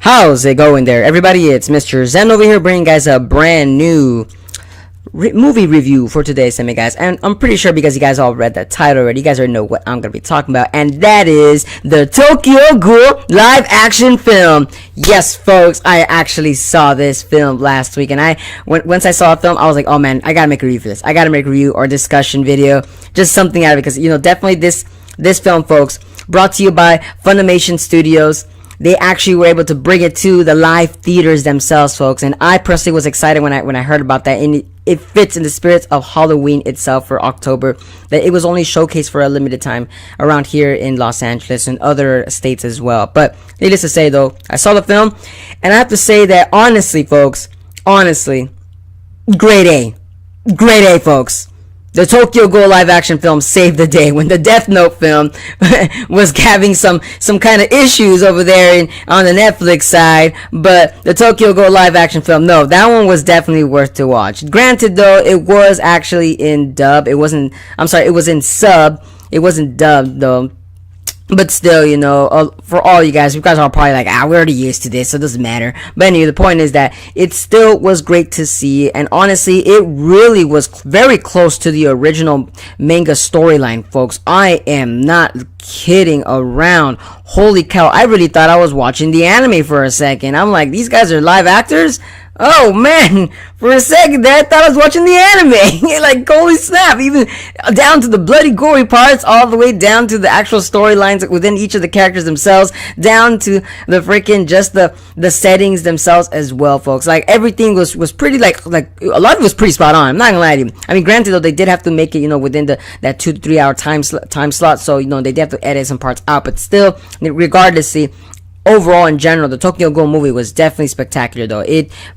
How's it going there, everybody? It's Mr. Zen over here bringing you guys a brand new movie review for today's anime, guys. And I'm pretty sure because you guys all read the title already, you guys already know what I'm going to be talking about. And that is the Tokyo Ghoul live action film. Yes, folks, I actually saw this film last week. And once I saw the film, I was like, oh man, I got to make a review for this. I got to make a review or discussion video. Just something out of it. Because, definitely this film, folks, brought to you by Funimation Studios. They actually were able to bring it to the live theaters themselves, folks, and I personally was excited when I heard about that. And it fits in the spirits of Halloween itself for October. That it was only showcased for a limited time around here in Los Angeles and other states as well. But needless to say, though, I saw the film, and I have to say that honestly, folks, grade A, folks. The Tokyo Ghoul live action film saved the day when the Death Note film was having some kind of issues over there on the Netflix side, but the Tokyo Ghoul live action film, no, that one was definitely worth to watch. Granted, though, it was actually in dub. It was in sub. It wasn't dubbed, though. But still, for all you guys are probably like, we're already used to this, so it doesn't matter. But anyway, the point is that it still was great to see, and honestly, it really was very close to the original manga storyline, folks. I am not kidding around. Holy cow, I really thought I was watching the anime for a second. I'm like, these guys are live actors? Oh man, for a second there, I thought I was watching the anime. Like, holy snap, even down to the bloody gory parts, all the way down to the actual storylines within each of the characters themselves, down to the freaking, just the settings themselves as well, folks. Like, everything was pretty, like, a lot of it was pretty spot on. I'm not gonna lie to you. I mean, granted, though, they did have to make it, within that 2 to 3 hour time slot, so, they did have to edit some parts out, but still, regardless, see, overall, in general, the Tokyo Ghoul movie was definitely spectacular, though.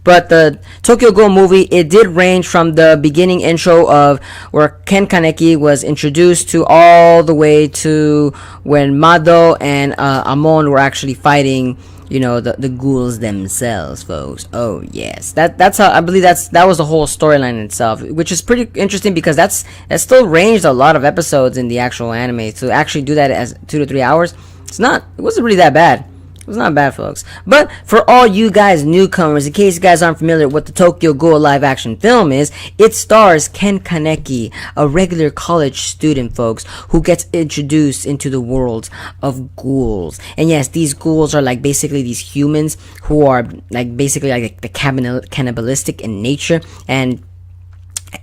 But the Tokyo Ghoul movie, it did range from the beginning intro of where Ken Kaneki was introduced to all the way to when Mado and Amon were actually fighting, the ghouls themselves, folks. Oh yes, that's how I believe that was the whole storyline itself, which is pretty interesting because that still ranged a lot of episodes in the actual anime. To actually do that as 2 to 3 hours, it wasn't really that bad. It was not bad, folks. But for all you guys newcomers, in case you guys aren't familiar with what the Tokyo Ghoul live action film is, it stars Ken Kaneki, a regular college student, folks, who gets introduced into the world of ghouls. And yes, these ghouls are like basically these humans who are like basically like the cannibalistic in nature and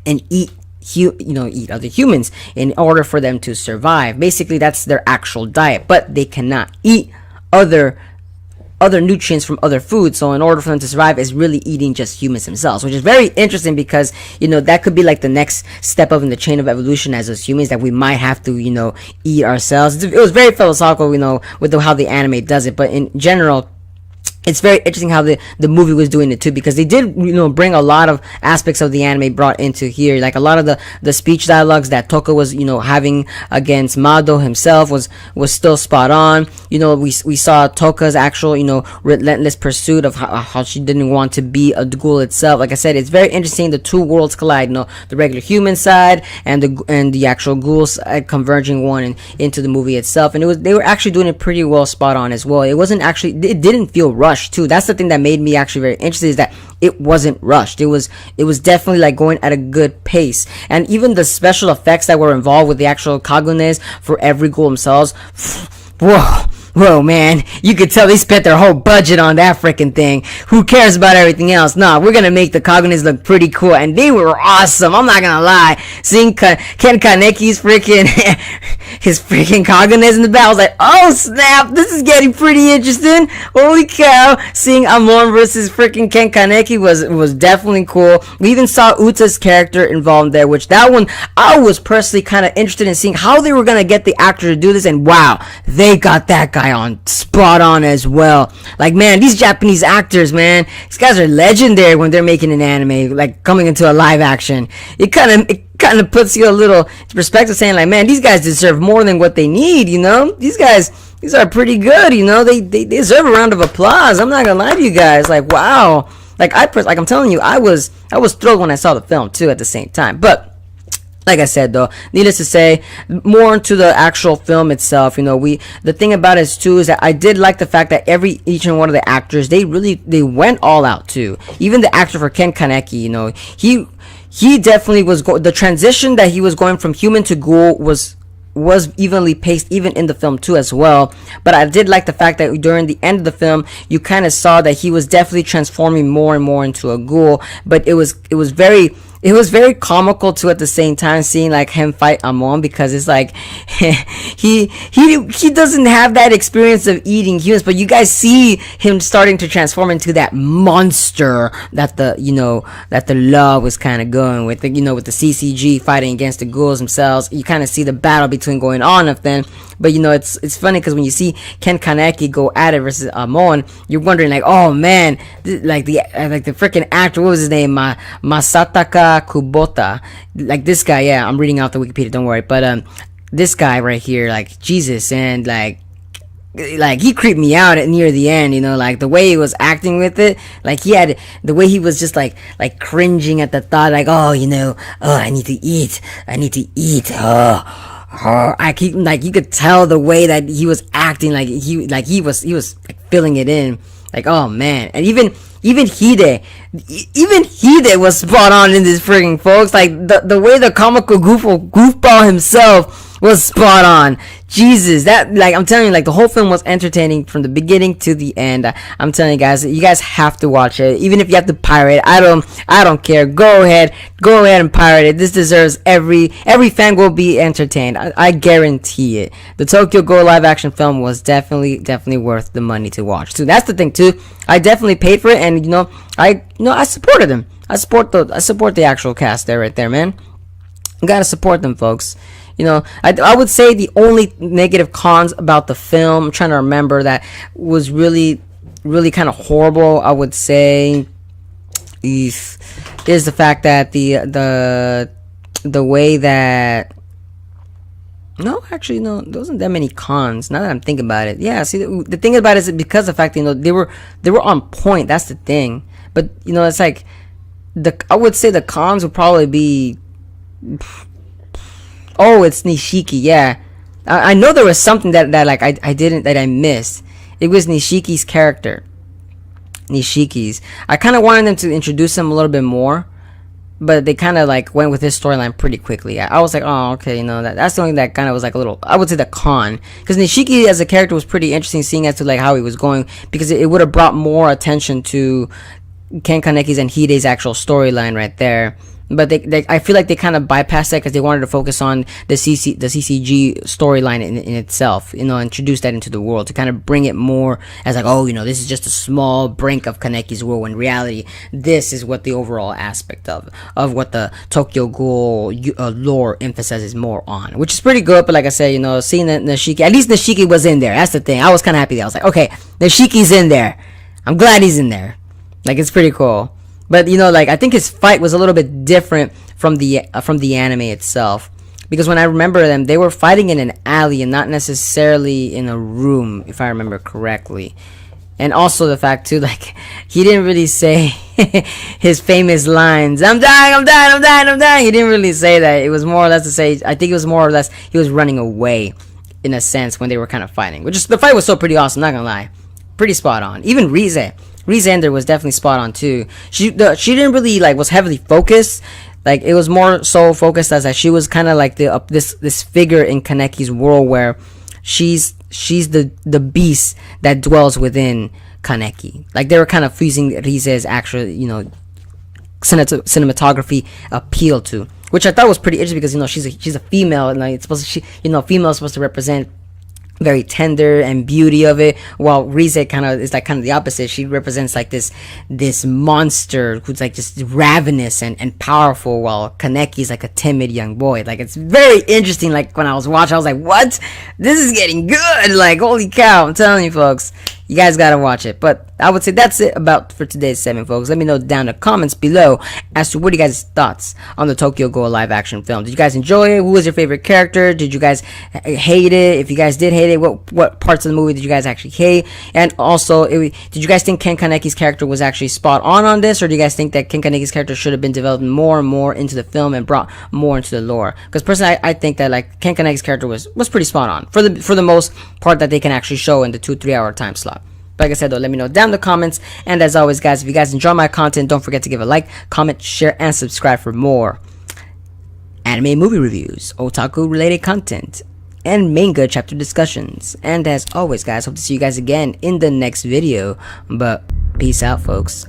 eat other humans in order for them to survive. Basically, that's their actual diet, but they cannot eat other nutrients from other foods, so in order for them to survive is really eating just humans themselves, which is very interesting because that could be like the next step up in the chain of evolution as us humans, that we might have to eat ourselves. It was very philosophical, with how the anime does it, but in general, it's very interesting how the movie was doing it too, because they did bring a lot of aspects of the anime brought into here. Like a lot of the speech dialogues that Toka was having against Mado himself was still spot on. We saw Toka's actual relentless pursuit of how she didn't want to be a ghoul itself. Like I said, it's very interesting. The two worlds collide. The regular human side and the actual ghoul side converging into the movie itself. And they were actually doing it pretty well, spot on as well. It didn't feel rushed too. That's the thing that made me actually very interested, is that it wasn't rushed. It was definitely like going at a good pace. And even the special effects that were involved with the actual Kagunes for every ghoul themselves, whoa, man, you could tell they spent their whole budget on that freaking thing. Who cares about everything else? Nah, we're gonna make the Kagunes look pretty cool, and they were awesome. I'm not gonna lie. Seeing Ken Kaneki's his freaking Kagunes in the back, I was like, oh snap, this is getting pretty interesting. Holy cow. Seeing Amon versus freaking Ken Kaneki was definitely cool. We even saw Uta's character involved there, which that one, I was personally kind of interested in seeing how they were gonna get the actor to do this, and wow, they got that guy on spot on as well. Like, man, these Japanese actors, man, these guys are legendary when they're making an anime, like coming into a live action. It kind of puts you a little perspective, saying like, man, these guys deserve more than what they need. These are pretty good. They deserve a round of applause. I'm not gonna lie to you guys. Like, wow. Like I'm telling you, I was thrilled when I saw the film too at the same time. But like I said, though, needless to say, more into the actual film itself. The thing about it too is that I did like the fact that each and one of the actors, they went all out too. Even the actor for Ken Kaneki, he definitely was the transition that he was going from human to ghoul was evenly paced, even in the film too as well. But I did like the fact that during the end of the film, you kind of saw that he was definitely transforming more and more into a ghoul. But it was very comical too at the same time, seeing like him fight Amon, because it's like he doesn't have that experience of eating humans, but you guys see him starting to transform into that monster that the law was kind of going with, with the CCG fighting against the ghouls themselves. You kind of see the battle between going on of them. But it's funny because when you see Ken Kaneki go at it versus Amon, you're wondering like, oh man, the freaking actor, what was his name, Masataka Kubota, like this guy. Yeah, I'm reading out the Wikipedia, don't worry. But this guy right here, like Jesus, and like he creeped me out near the end. Like the way he was acting with it, like he had the way he was just like cringing at the thought, like, oh, I need to eat. I keep, like, you could tell the way that he was acting, like he was like filling it in, like, oh man. And even Hide was spot on in this friggin', folks. Like the way the comical goofball himself was spot on. Jesus, that, like, I'm telling you, like, the whole film was entertaining from the beginning to the end. I'm telling you guys have to watch it, even if you have to pirate it. I don't care. Go ahead and pirate it. This deserves every fan will be entertained. I guarantee it. The Tokyo Ghoul live action film was definitely worth the money to watch. So that's the thing too. I definitely paid for it, and I supported them. I support the actual cast right there, man. You gotta support them, folks. I would say the only negative cons about the film, I'm trying to remember, that was really, really kind of horrible, I would say, is the fact that the way that, no, actually, no, there wasn't that many cons, now that I'm thinking about it. Yeah, see, the thing about it is because of the fact that, they were on point, that's the thing. But, it's like, I would say the cons would probably be, oh, it's Nishiki. Yeah, I know there was something that like I missed. It was Nishiki's character. I kind of wanted them to introduce him a little bit more, but they kind of like went with his storyline pretty quickly. I was like, oh, okay, that's the only that kind of was like a little, I would say, the con, because Nishiki as a character was pretty interesting, seeing as to like how he was going, because it would have brought more attention to Ken Kaneki's and Hide's actual storyline right there. But I feel like they kind of bypassed that because they wanted to focus on the CCG storyline in itself, introduce that into the world to kind of bring it more as like, oh, this is just a small brink of Kaneki's world, when in reality, this is what the overall aspect of what the Tokyo Ghoul lore emphasizes more on, which is pretty good. But like I said, seeing that Nishiki, at least Nishiki was in there. That's the thing. I was kind of happy there. I was like, okay, Nishiki's in there. I'm glad he's in there. Like, it's pretty cool. But like, I think his fight was a little bit different from the anime itself, because when I remember them, they were fighting in an alley and not necessarily in a room, if I remember correctly. And also the fact too, like, he didn't really say his famous lines, I'm dying. He didn't really say that. It was more or less to say, I think it was more or less he was running away, in a sense, when they were kind of fighting. The fight was so pretty awesome, not gonna lie, pretty spot on. Even Rize Ender was definitely spot on too. She didn't really like was heavily focused. Like, it was more so focused as that she was kind of like this figure in Kaneki's world, where she's the beast that dwells within Kaneki. Like, they were kind of fusing Rize's actual cinematography appeal to, which I thought was pretty interesting, because she's a female, and like, it's supposed to, female is supposed to represent very tender and beauty of it, while Rize kind of is like kind of the opposite. She represents like this monster who's like just ravenous and powerful, while Kaneki's like a timid young boy. Like, it's very interesting. Like, when I was watching, I was like, what? This is getting good. Like, holy cow, I'm telling you, folks. You guys gotta watch it. But I would say that's it about for today's segment, folks. Let me know down in the comments below as to what are you guys' thoughts on the Tokyo Ghoul live action film. Did you guys enjoy it? Who was your favorite character? Did you guys hate it? If you guys did hate it, what parts of the movie did you guys actually hate? And also, did you guys think Ken Kaneki's character was actually spot on this, or do you guys think that Ken Kaneki's character should have been developed more and more into the film and brought more into the lore? Because personally, I think that like Ken Kaneki's character was pretty spot on for the most part that they can actually show in the 2-3 hour time slot. But like I said though, let me know down in the comments. And as always, guys, if you guys enjoy my content, don't forget to give a like, comment, share, and subscribe for more anime movie reviews, otaku related content, and manga chapter discussions. And as always, guys, hope to see you guys again in the next video. But peace out, folks.